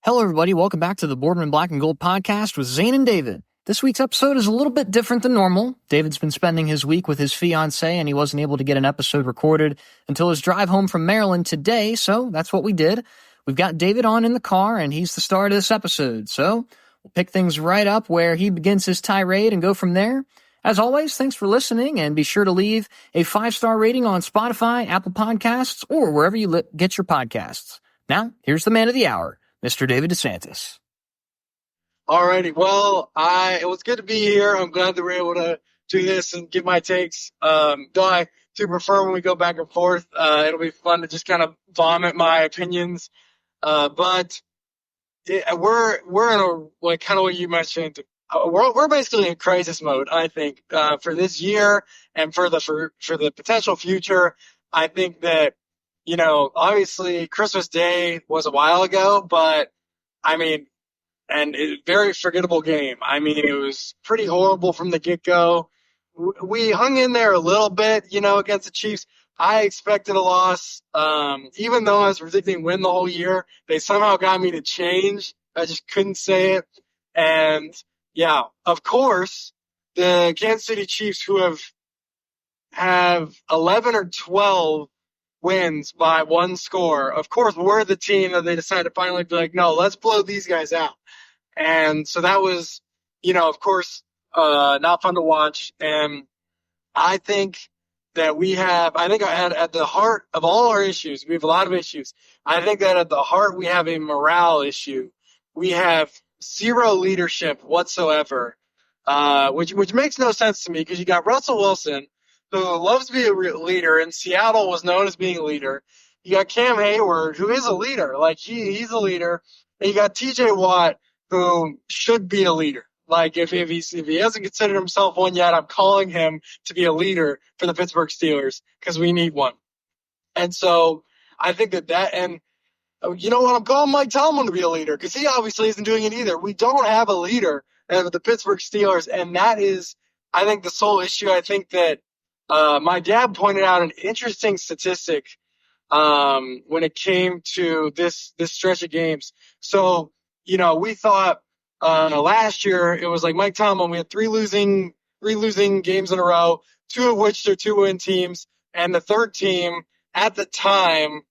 Hello, everybody. Welcome back to the Boardman Black and Gold podcast with Zane and David. This week's episode is a little bit different than normal. David's been spending his week with his fiancée, and he wasn't able to get an episode recorded until his drive home from Maryland today, so that's what we did. We've got David on in the car, and he's the star of this episode, so we'll pick things right up where he begins his tirade and go from there. As always, thanks for listening, and be sure to leave a 5-star rating on Spotify, Apple Podcasts, or wherever you get your podcasts. Now, here's the man of the hour, Mr. David DeSantis. Alrighty, well, it was good to be here. I'm glad that we're able to do this and give my takes. Though I do prefer when we go back and forth. It'll be fun to just kind of vomit my opinions. But we're in a, like, kind of what you mentioned. We're basically in crisis mode, I think, for this year and for the potential future. I think that, you know, obviously Christmas Day was a while ago, but I mean, and a very forgettable game. I mean, it was pretty horrible from the get-go. We hung in there a little bit, you know, against the Chiefs. I expected a loss. Even though I was predicting win the whole year, they somehow got me to change. I just couldn't say it. And yeah, of course, the Kansas City Chiefs, who have 11 or 12 wins by one score, of course, we're the team that they decided to finally be like, no, let's blow these guys out. And so that was, you know, of course, not fun to watch. And I think that at the heart of all our issues, we have a lot of issues. I think that at the heart, we have a morale issue. We have zero leadership whatsoever, which makes no sense to me, because you got Russell Wilson, who loves to be a leader, and Seattle was known as being a leader. You got Cam Hayward, who is a leader. Like, he's a leader. And you got TJ Watt, who should be a leader. Like, if he hasn't considered himself one yet, I'm calling him to be a leader for the Pittsburgh Steelers, because we need one. And so I think that, and you know what, I'm calling Mike Tomlin to be a leader, because he obviously isn't doing it either. We don't have a leader of the Pittsburgh Steelers, and that is, I think, the sole issue. I think that my dad pointed out an interesting statistic when it came to this stretch of games. So, you know, we thought last year it was like Mike Tomlin, we had three losing games in a row, two of which are 2-win teams, and the third team at the time,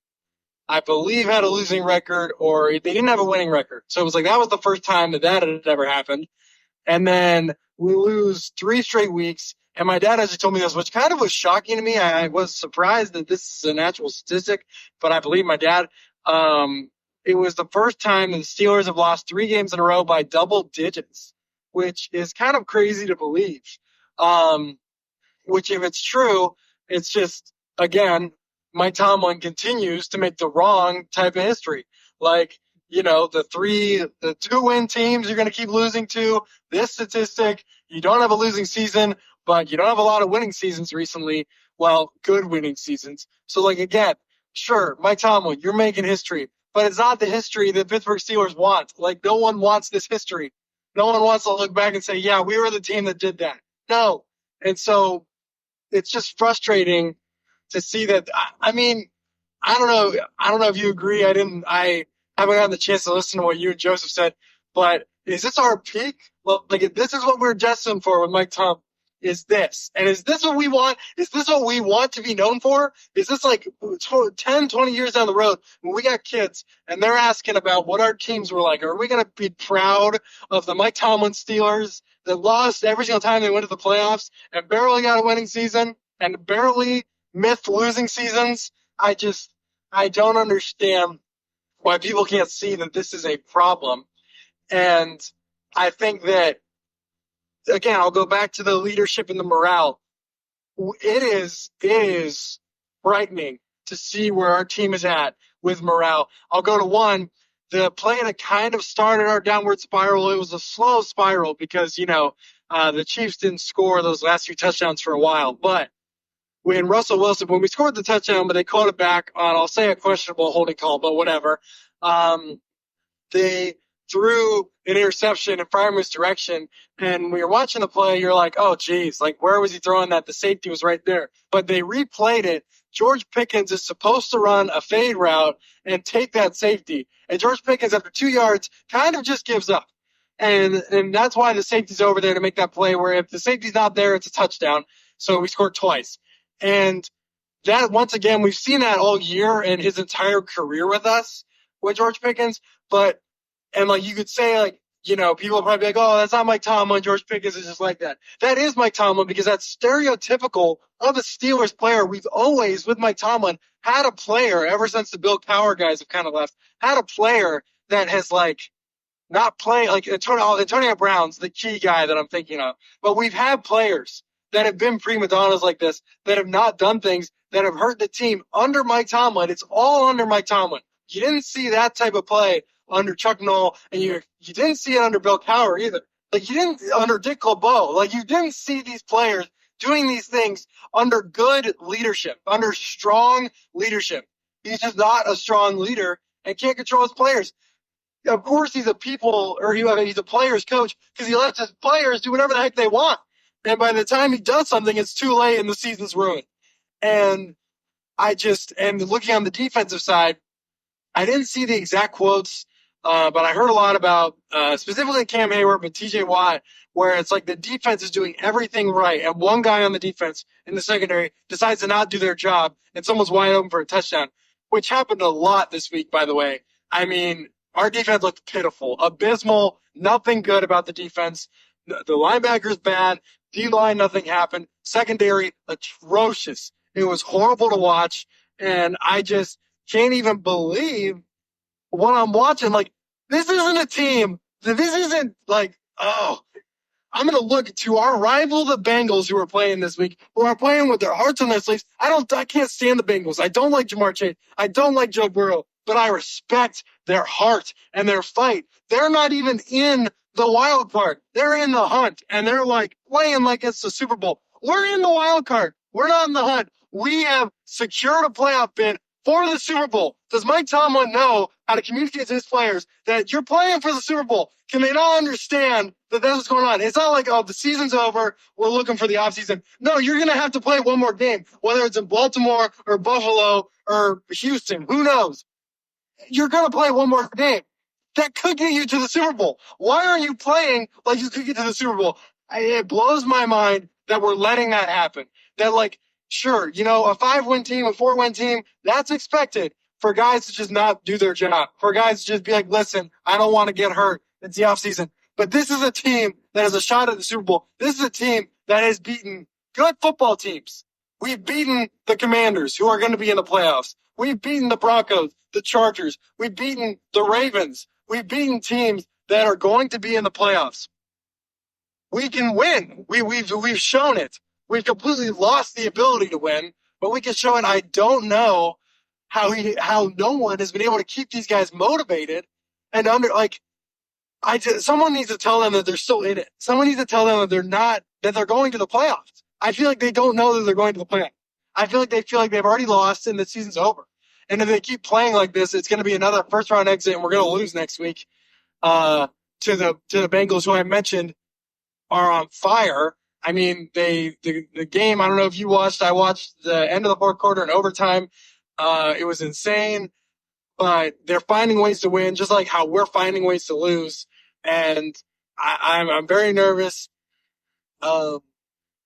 I believe, had a losing record, or they didn't have a winning record. So it was like that was the first time that had ever happened. And then we lose 3 straight weeks. And my dad actually told me this, which kind of was shocking to me. I was surprised that this is an actual statistic, but I believe my dad. It was the first time that the Steelers have lost 3 games in a row by double digits, which is kind of crazy to believe. Which, if it's true, it's just, again, Mike Tomlin continues to make the wrong type of history. Like, you know, the 2-win teams you're going to keep losing to. This statistic, you don't have a losing season, but you don't have a lot of winning seasons recently. Well, good winning seasons. So, like, again, sure, Mike Tomlin, you're making history, but it's not the history that Pittsburgh Steelers want. Like, no one wants this history. No one wants to look back and say, yeah, we were the team that did that. No. And so it's just frustrating to see that. I mean, I don't know if you agree. I haven't gotten the chance to listen to what you and Joseph said, but is this our peak? Well, like, if this is what we're destined for with Mike Tomlin, is this. And is this what we want? Is this what we want to be known for? Is this like 10, 20 years down the road when we got kids and they're asking about what our teams were like? Are we going to be proud of the Mike Tomlin Steelers that lost every single time they went to the playoffs and barely got a winning season and barely missed losing seasons? I don't understand why people can't see that this is a problem. And I think that, again, I'll go back to the leadership and the morale. It is frightening to see where our team is at with morale. I'll go to one. The play that kind of started our downward spiral, it was a slow spiral because, you know, the Chiefs didn't score those last few touchdowns for a while. But when Russell Wilson, when we scored the touchdown, but they called it back on, I'll say, a questionable holding call, but whatever. They threw an interception in Freiermuth's direction, and when you're watching the play, you're like, oh, geez, like, where was he throwing that? The safety was right there. But they replayed it George Pickens is supposed to run a fade route and take that safety. And George Pickens, after 2 yards, kind of just gives up. And that's why the safety's over there to make that play where if the safety's not there, it's a touchdown. So we scored twice. And that, once again, we've seen that all year and his entire career with us with George Pickens. And like you could say, like, you know, people will probably be like, oh, that's not Mike Tomlin. George Pickens is just like that. That is Mike Tomlin because that's stereotypical of a Steelers player. We've always, with Mike Tomlin, had a player, ever since the Bill Cowher guys have kind of left, had a player that has, like, not playing, like Antonio Brown's the key guy that I'm thinking of. But we've had players that have been prima donnas like this, that have not done things that have hurt the team under Mike Tomlin. It's all under Mike Tomlin. You didn't see that type of play under Chuck Noll, and you didn't see it under Bill Cowher either. Like, you didn't under Dick LeBeau. Like, you didn't see these players doing these things under good leadership, under strong leadership. He's just not a strong leader and can't control his players. Of course, he's a player's coach because he lets his players do whatever the heck they want. And by the time he does something, it's too late and the season's ruined. And looking on the defensive side, I didn't see the exact quotes, but I heard a lot about, specifically Cam Hayward, but TJ Watt, where it's like the defense is doing everything right. And one guy on the defense in the secondary decides to not do their job and someone's wide open for a touchdown, which happened a lot this week, by the way. I mean, our defense looked pitiful, abysmal, nothing good about the defense. The linebacker's bad. D-line, nothing happened. Secondary, atrocious. It was horrible to watch. And I just can't even believe what I'm watching. Like, this isn't a team. This isn't like, I'm going to look to our rival, the Bengals, who are playing this week, who are playing with their hearts on their sleeves. I can't stand the Bengals. I don't like Jamar Chase. I don't like Joe Burrow, but I respect their heart and their fight. They're not even in the wild card. They're in the hunt, and they're like playing like it's the Super Bowl. We're in the wild card. We're not in the hunt. We have secured a playoff bid for the Super Bowl. Does Mike Tomlin know how to communicate to his players that you're playing for the Super Bowl? Can they not understand that that's what's going on? It's not like, oh, the season's over, we're looking for the offseason. No, you're going to have to play one more game, whether it's in Baltimore or Buffalo or Houston. Who knows? You're going to play one more game. That could get you to the Super Bowl. Why are you playing like you could get to the Super Bowl? It blows my mind that we're letting that happen. That, like, sure, you know, a 5-win team, a 4-win team, that's expected for guys to just not do their job. For guys to just be like, listen, I don't want to get hurt. It's the offseason. But this is a team that has a shot at the Super Bowl. This is a team that has beaten good football teams. We've beaten the Commanders, who are going to be in the playoffs. We've beaten the Broncos, the Chargers. We've beaten the Ravens. We've beaten teams that are going to be in the playoffs. We can win. We've shown it. We've completely lost the ability to win, but we can show it. I don't know how no one has been able to keep these guys motivated and someone needs to tell them that they're still in it. Someone needs to tell them that they're going to the playoffs. I feel like they don't know that they're going to the playoffs. I feel like they feel like they've already lost and the season's over. And if they keep playing like this, it's going to be another first round exit and we're going to lose next week, to the Bengals, who I mentioned are on fire. I mean, the game, I don't know if you watched, I watched the end of the fourth quarter and overtime. It was insane, but they're finding ways to win, just like how we're finding ways to lose. And I'm very nervous. And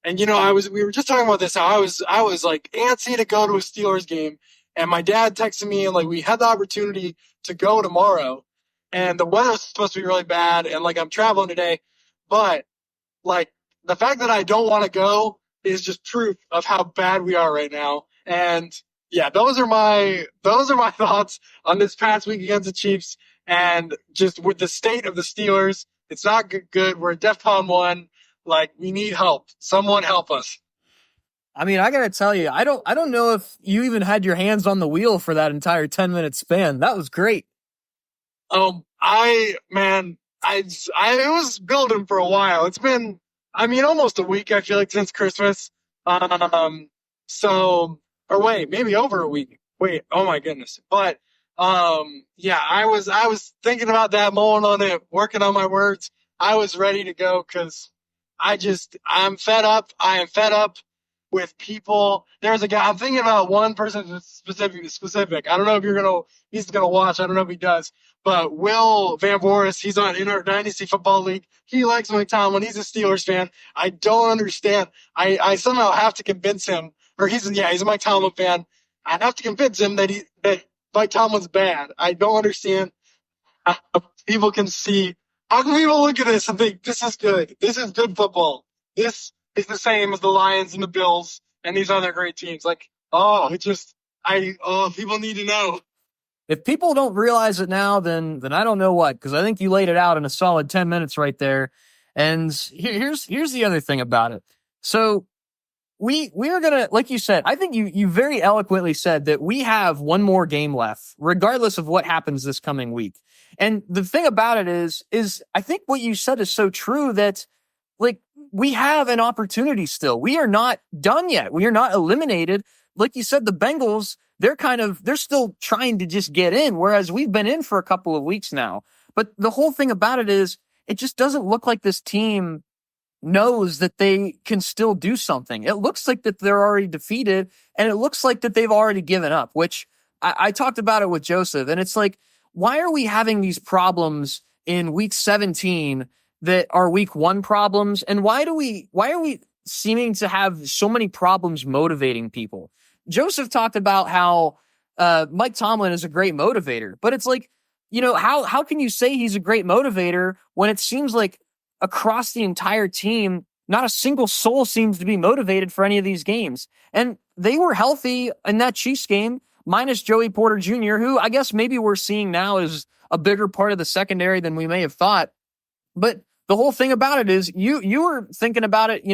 you know, we were just talking about this, how I was like antsy to go to a Steelers game, and my dad texted me and like, we had the opportunity to go tomorrow and the weather's supposed to be really bad. And like, I'm traveling today, but like, the fact that I don't want to go is just proof of how bad we are right now. And yeah, those are my thoughts on this past week against the Chiefs, and just with the state of the Steelers. It's not good. We're at DEFCON 1. Like, we need help. Someone help us. I mean, I gotta tell you, I don't know if you even had your hands on the wheel for that entire 10-minute span. That was great. It was building for a while. It's been, I mean, almost a week, I feel like, since Christmas. Maybe over a week. Wait, oh my goodness. But, yeah, I was thinking about that, mulling on it, working on my words. I was ready to go because I'm fed up. I am fed up. with people. There's a guy, I'm thinking about one person specific. I don't know if he's going to watch. I don't know if he does. But Will Van Boris, he's in our Dynasty Football League. He likes Mike Tomlin. He's a Steelers fan. I don't understand. I somehow have to convince him, or he's a Mike Tomlin fan. I have to convince him that Mike Tomlin's bad. I don't understand how people can see. How can people look at this and think this is good? This is good football. This is the same as the Lions and the Bills and these other great teams. People need to know. If people don't realize it now, then I don't know what, because I think you laid it out in a solid 10 minutes right there. And here's the other thing about it. So we are going to, like you said, I think you very eloquently said that we have one more game left, regardless of what happens this coming week. And the thing about it is I think what you said is so true that, like, we have an opportunity still. We are not done yet. We are not eliminated. Like you said, the Bengals, they're still trying to just get in, whereas we've been in for a couple of weeks now. But the whole thing about it is it just doesn't look like this team knows that they can still do something. It looks like that they're already defeated, and it looks like that they've already given up, which I talked about it with Joseph, and it's like, why are we having these problems in week 17 that are week 1 problems? And why are we seeming to have so many problems motivating people? Joseph talked about how Mike Tomlin is a great motivator, but it's like, how can you say he's a great motivator when it seems like across the entire team, not a single soul seems to be motivated for any of these games? And they were healthy in that Chiefs game, minus Joey Porter Jr., who I guess maybe we're seeing now is a bigger part of the secondary than we may have thought. But the whole thing about it is you were thinking about it,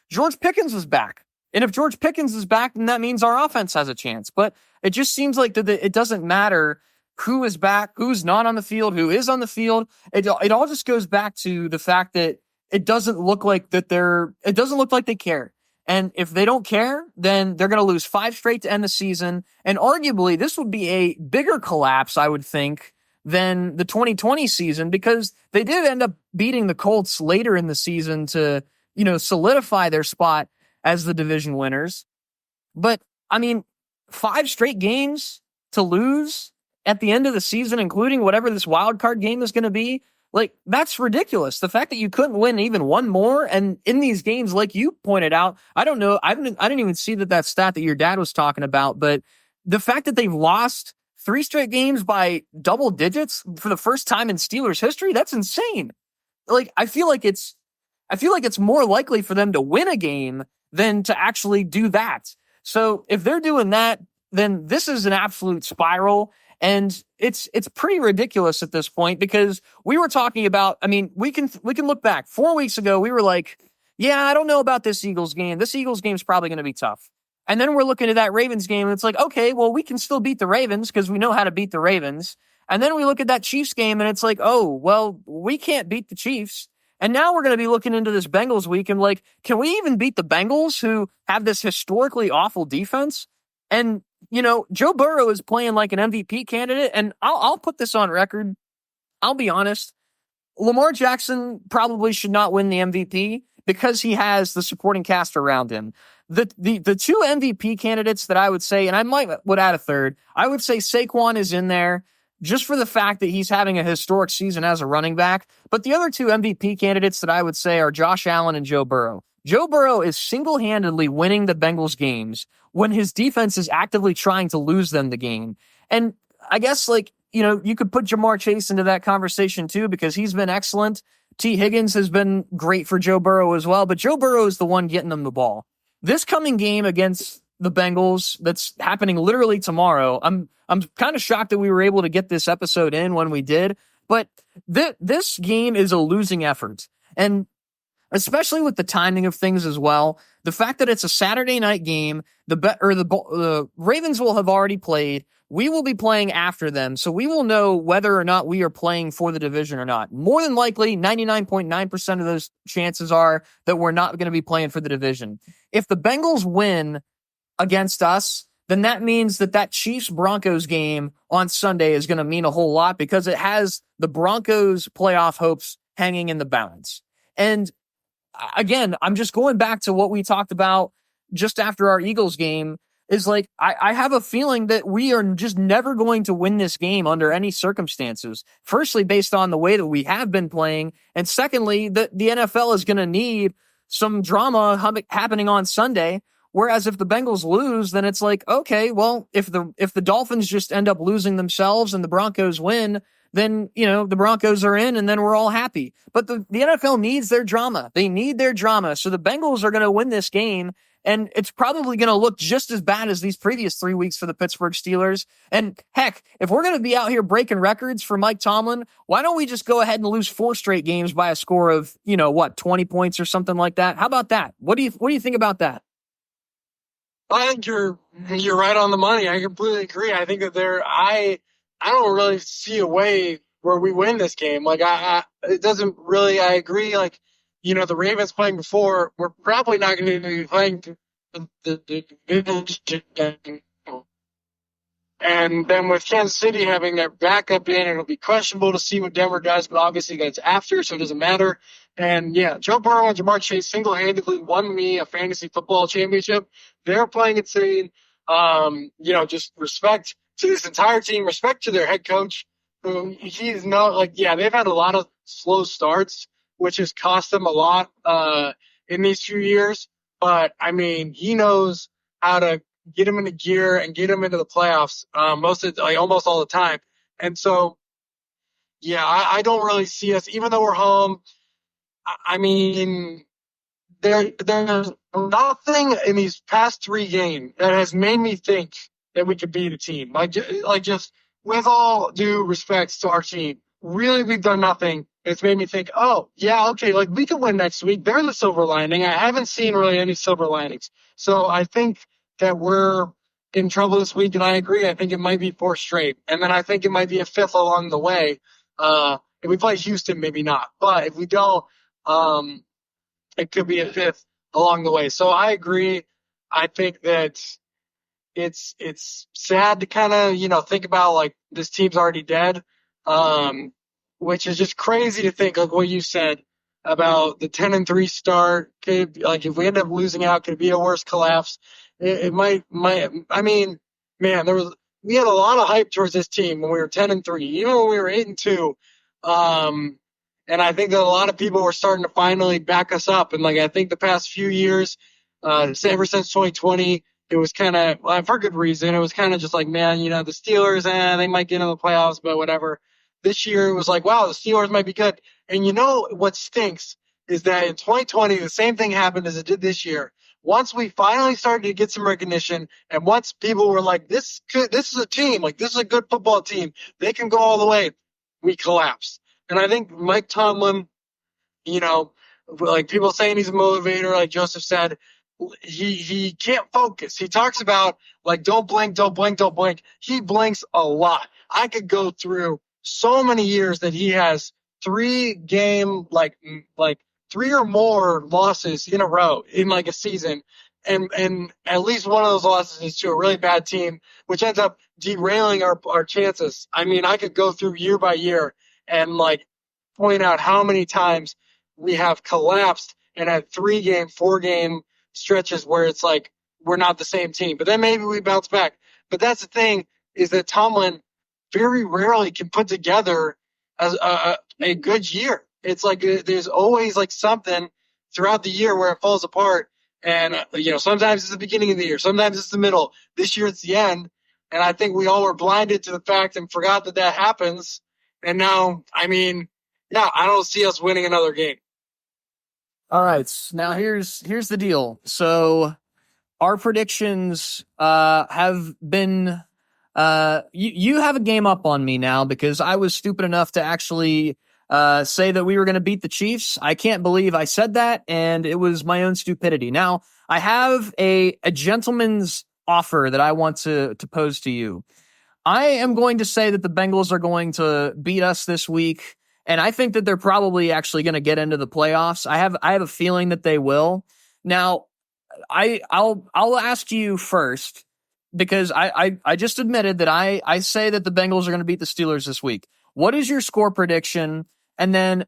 George Pickens was back. And if George Pickens is back, then that means our offense has a chance. But it just seems like that it doesn't matter who is back, who's not on the field, who is on the field. It all just goes back to the fact that it doesn't look like they care. And if they don't care, then they're going to lose 5 straight to end the season. And arguably, this would be a bigger collapse, I would think, than the 2020 season, because they did end up beating the Colts later in the season to, solidify their spot as the division winners. But, 5 straight games to lose at the end of the season, including whatever this wild card game is going to be, like, that's ridiculous. The fact that you couldn't win even one more, and in these games, like you pointed out, I don't know, I didn't even see that stat that your dad was talking about, but the fact that they've lost 3 straight games by double digits for the first time in Steelers history, that's insane. Like, I feel like it's more likely for them to win a game than to actually do that. So if they're doing that, then this is an absolute spiral. And it's pretty ridiculous at this point, because we were talking about, we can look back 4 weeks ago. We were like, yeah, I don't know about this Eagles game. This Eagles game is probably going to be tough. And then we're looking at that Ravens game, and it's like, okay, well, we can still beat the Ravens because we know how to beat the Ravens. And then we look at that Chiefs game, and it's like, oh, well, we can't beat the Chiefs. And now we're going to be looking into this Bengals week and like, can we even beat the Bengals, who have this historically awful defense? And, Joe Burrow is playing like an MVP candidate. And I'll put this on record. I'll be honest. Lamar Jackson probably should not win the MVP because he has the supporting cast around him. The 2 MVP candidates that I would say, and I would add a third, I would say Saquon is in there just for the fact that he's having a historic season as a running back. But the other 2 MVP candidates that I would say are Josh Allen and Joe Burrow. Joe Burrow is single-handedly winning the Bengals games when his defense is actively trying to lose them the game. And I guess, you could put Jamar Chase into that conversation too, because he's been excellent. T. Higgins has been great for Joe Burrow as well, but Joe Burrow is the one getting them the ball. This coming game against the Bengals that's happening literally tomorrow, I'm kind of shocked that we were able to get this episode in when we did, but this game is a losing effort. And especially with the timing of things as well, the fact that it's a Saturday night game, the Ravens will have already played. We will be playing after them, so we will know whether or not we are playing for the division or not. More than likely, 99.9% of those chances are that we're not going to be playing for the division. If the Bengals win against us, then that means that Chiefs-Broncos game on Sunday is going to mean a whole lot, because it has the Broncos' playoff hopes hanging in the balance. And again, I'm just going back to what we talked about just after our Eagles game is like, I have a feeling that we are just never going to win this game under any circumstances. Firstly, based on the way that we have been playing. And secondly, the NFL is going to need some drama happening on Sunday. Whereas if the Bengals lose, then it's like, okay, well, if the Dolphins just end up losing themselves and the Broncos win, then, the Broncos are in and then we're all happy. But the NFL needs their drama. They need their drama. So the Bengals are going to win this game. And it's probably going to look just as bad as these previous 3 weeks for the Pittsburgh Steelers. And heck, if we're going to be out here breaking records for Mike Tomlin, why don't we just go ahead and lose 4 straight games by a score of, 20 points or something like that? How about that? What do you think about that? I think you're right on the money. I completely agree. I think that I don't really see a way where we win this game. Like it doesn't really. I agree. Like, the Ravens playing before, we're probably not going to be playing the and then with Kansas City having their backup in, it'll be questionable to see what Denver does, but obviously that's after, so it doesn't matter. And yeah, Joe Burrow and Jamar Chase single-handedly won me a fantasy football championship. They're playing insane. Just respect to this entire team, respect to their head coach, who he's not they've had a lot of slow starts, which has cost them a lot in these few years. But I mean, he knows how to get them into gear and get them into the playoffs almost all the time. And so, yeah, I don't really see us, even though we're home. I mean, there's nothing in these past 3 games that has made me think that we could beat a team. Just with all due respects to our team, really, we've done nothing. It's made me think, oh, yeah, okay, we can win next week. They're the silver lining. I haven't seen really any silver linings. So I think that we're in trouble this week, and I agree. I think it might be 4 straight. And then I think it might be a 5th along the way. If we play Houston, maybe not. But if we don't, it could be a 5th along the way. So I agree. I think that it's sad to kind of, think about, this team's already dead. Which is just crazy to think, like what you said about the 10-3 start. If we end up losing out, could it be a worse collapse? It might. I mean, man, we had a lot of hype towards this team when we were 10-3, even when we were 8-2. And I think that a lot of people were starting to finally back us up. And I think the past few years, ever since 2020, it was kind of, for good reason, it was kind of just like, man, the Steelers, they might get in the playoffs, but whatever. This year, it was like, wow, the Steelers might be good. And what stinks is that in 2020, the same thing happened as it did this year. Once we finally started to get some recognition, and once people were like, this is a team, this is a good football team, they can go all the way, we collapsed. And I think Mike Tomlin, people saying he's a motivator, like Joseph said, he can't focus. He talks about, don't blink, don't blink, don't blink. He blinks a lot. I could go through so many years that he has 3 game, 3 or more losses in a row in a season. And at least one of those losses is to a really bad team, which ends up derailing our chances. I mean, I could go through year by year and point out how many times we have collapsed and had 3 game, 4 game stretches where it's we're not the same team. But then maybe we bounce back. But that's the thing, is that Tomlin very rarely can put together a good year. It's there's always something throughout the year where it falls apart. And, sometimes it's the beginning of the year. Sometimes it's the middle. This year it's the end. And I think we all were blinded to the fact and forgot that happens. And now, I mean, yeah, I don't see us winning another game. All right. Now here's the deal. So our predictions have been you have a game up on me now because I was stupid enough to actually say that we were going to beat the Chiefs. I can't believe I said that, and it was my own stupidity. Now, I have a gentleman's offer that I want to pose to you. I am going to say that the Bengals are going to beat us this week, and I think that they're probably actually going to get into the playoffs. I have a feeling that they will. Now, I'll ask you first, because I just admitted that I say that the Bengals are going to beat the Steelers this week. What is your score prediction? And then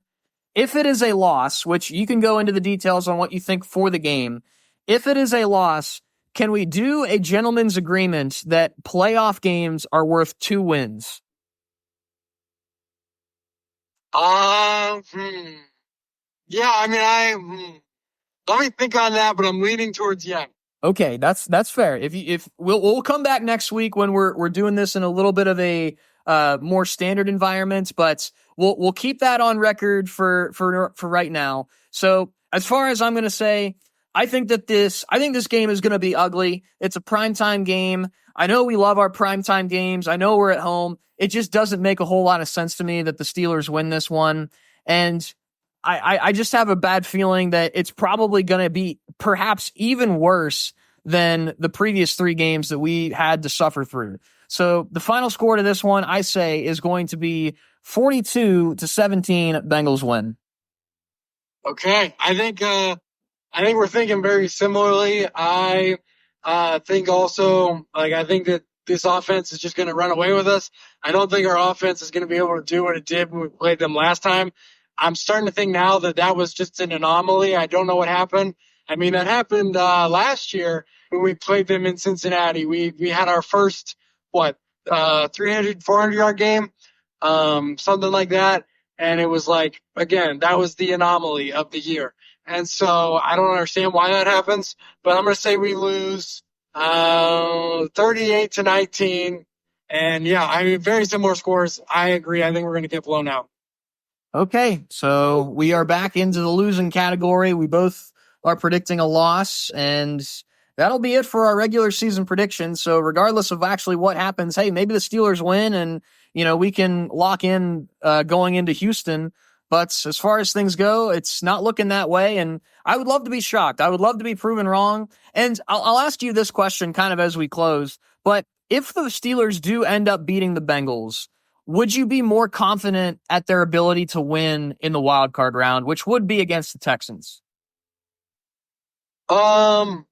if it is a loss, which you can go into the details on what you think for the game, if it is a loss, can we do a gentleman's agreement that playoff games are worth 2 wins? Yeah, I mean, let me think on that, but I'm leaning towards yeah. Okay, that's fair. If we'll come back next week when we're doing this in a little bit of a more standard environment, but we'll keep that on record for right now. So as far as I'm going to say, I think this game is going to be ugly. It's a primetime game. I know we love our primetime games. I know we're at home. It just doesn't make a whole lot of sense to me that the Steelers win this one. And I just have a bad feeling that it's probably going to be perhaps even worse than the previous 3 games that we had to suffer through. So the final score to this one, I say, is going to be 42-17 Bengals win. Okay. I think we're thinking very similarly. I think also, I think that this offense is just going to run away with us. I don't think our offense is going to be able to do what it did when we played them last time. I'm starting to think now that was just an anomaly. I don't know what happened. I mean, that happened last year when we played them in Cincinnati. We had our first 300, 400-yard game, something like that. And it was again, that was the anomaly of the year. And so I don't understand why that happens, but I'm going to say we lose 38-19. And yeah, I mean, very similar scores. I agree. I think we're going to get blown out. Okay, so we are back into the losing category. We both are predicting a loss, and that'll be it for our regular season predictions. So regardless of actually what happens, hey, maybe the Steelers win and, we can lock in going into Houston. But as far as things go, it's not looking that way, and I would love to be shocked. I would love to be proven wrong. And I'll ask you this question kind of as we close, but if the Steelers do end up beating the Bengals, would you be more confident at their ability to win in the wild card round, which would be against the Texans? I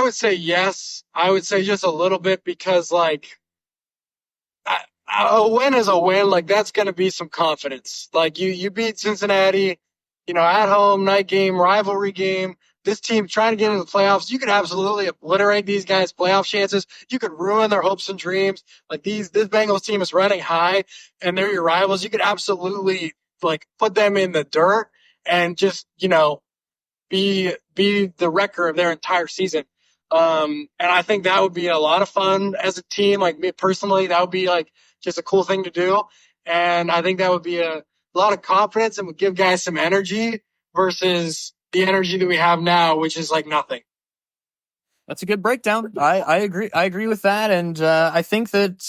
would say yes. I would say just a little bit because, a win is a win. That's going to be some confidence. You beat Cincinnati, at home, night game, rivalry game. This team trying to get into the playoffs, you could absolutely obliterate these guys' playoff chances. You could ruin their hopes and dreams. This Bengals team is running high, and they're your rivals. You could absolutely put them in the dirt and just be the wrecker of their entire season. And I think that would be a lot of fun as a team. Me personally, that would be just a cool thing to do. And I think that would be a lot of confidence and would give guys some energy versus the energy that we have now, which is nothing. That's a good breakdown. I agree. I agree with that. And I think that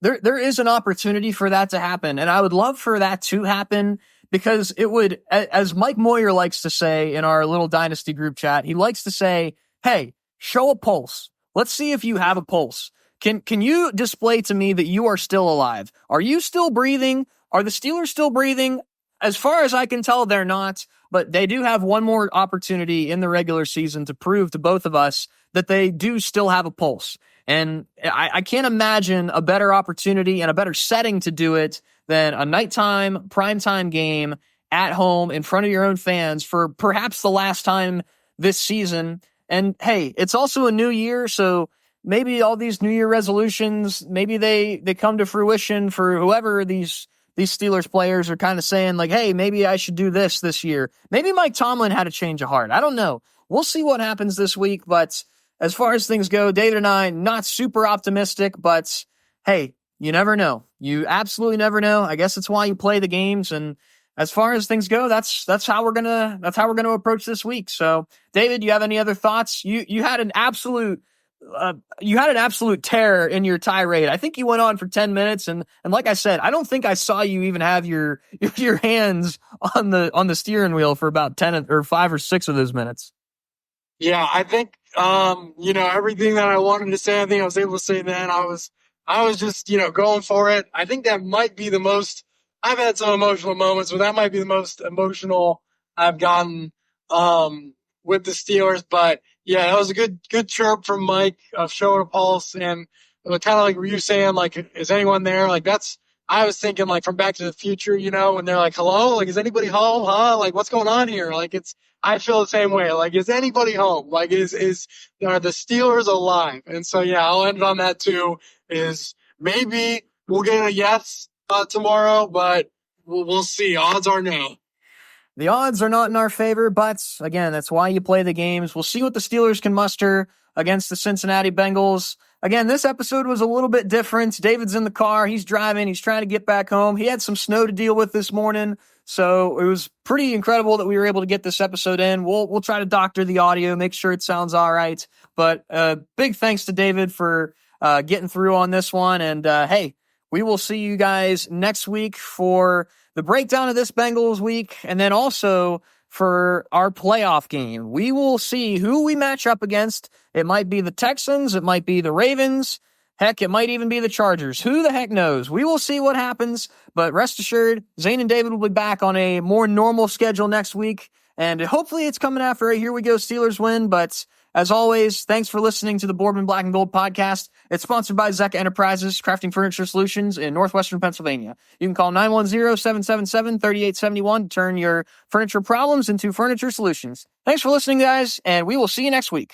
there is an opportunity for that to happen. And I would love for that to happen because it would, as Mike Moyer likes to say in our little dynasty group chat, he likes to say, hey, show a pulse. Let's see if you have a pulse. Can you display to me that you are still alive? Are you still breathing? Are the Steelers still breathing? As far as I can tell, they're not, but they do have one more opportunity in the regular season to prove to both of us that they do still have a pulse. And I can't imagine a better opportunity and a better setting to do it than a nighttime, primetime game at home in front of your own fans for perhaps the last time this season. And hey, it's also a new year, so maybe all these New Year resolutions, maybe they come to fruition for whoever these Steelers players are kind of saying hey, maybe I should do this year. Maybe Mike Tomlin had a change of heart. I don't know. We'll see what happens this week. But as far as things go, David and I, not super optimistic, but hey, you never know. You absolutely never know. I guess that's why you play the games. And as far as things go, that's how we're gonna approach this week. So, David, you have any other thoughts? You had an absolute tear in your tirade. I think you went on for 10 minutes. And like I said, I don't think I saw you even have your hands on the steering wheel for about 10 or 5 or 6 of those minutes. Yeah, I think, everything that I wanted to say, I think I was able to say then. I was just, going for it. I think that might be the most, I've had some emotional moments, but that might be the most emotional I've gotten, with the Steelers. But yeah, that was a good chirp from Mike of showing a pulse, and kind of like you saying, is anyone there? I I was thinking like from Back to the Future, when they're like, hello, like, is anybody home? Huh? Like, what's going on here? Like, I feel the same way. Like, is anybody home? Like, are the Steelers alive? And so, yeah, I'll end on that too, is maybe we'll get a yes tomorrow, but we'll see. Odds are no. The odds are not in our favor, but again, that's why you play the games. We'll see what the Steelers can muster against the Cincinnati Bengals. Again, this episode was a little bit different. David's in the car. He's driving. He's trying to get back home. He had some snow to deal with this morning, so it was pretty incredible that we were able to get this episode in. We'll try to doctor the audio, make sure it sounds all right. But big thanks to David for getting through on this one. And hey, we will see you guys next week for the breakdown of this Bengals week, and then also for our playoff game. We will see who we match up against. It might be the Texans. It might be the Ravens. Heck, it might even be the Chargers. Who the heck knows? We will see what happens, but rest assured, Zane and David will be back on a more normal schedule next week, and hopefully it's coming after a Here We Go Steelers win, but as always, thanks for listening to the Boardman Black and Gold podcast. It's sponsored by Zecca Enterprises, crafting furniture solutions in northwestern Pennsylvania. You can call 910-777-3871 to turn your furniture problems into furniture solutions. Thanks for listening, guys, and we will see you next week.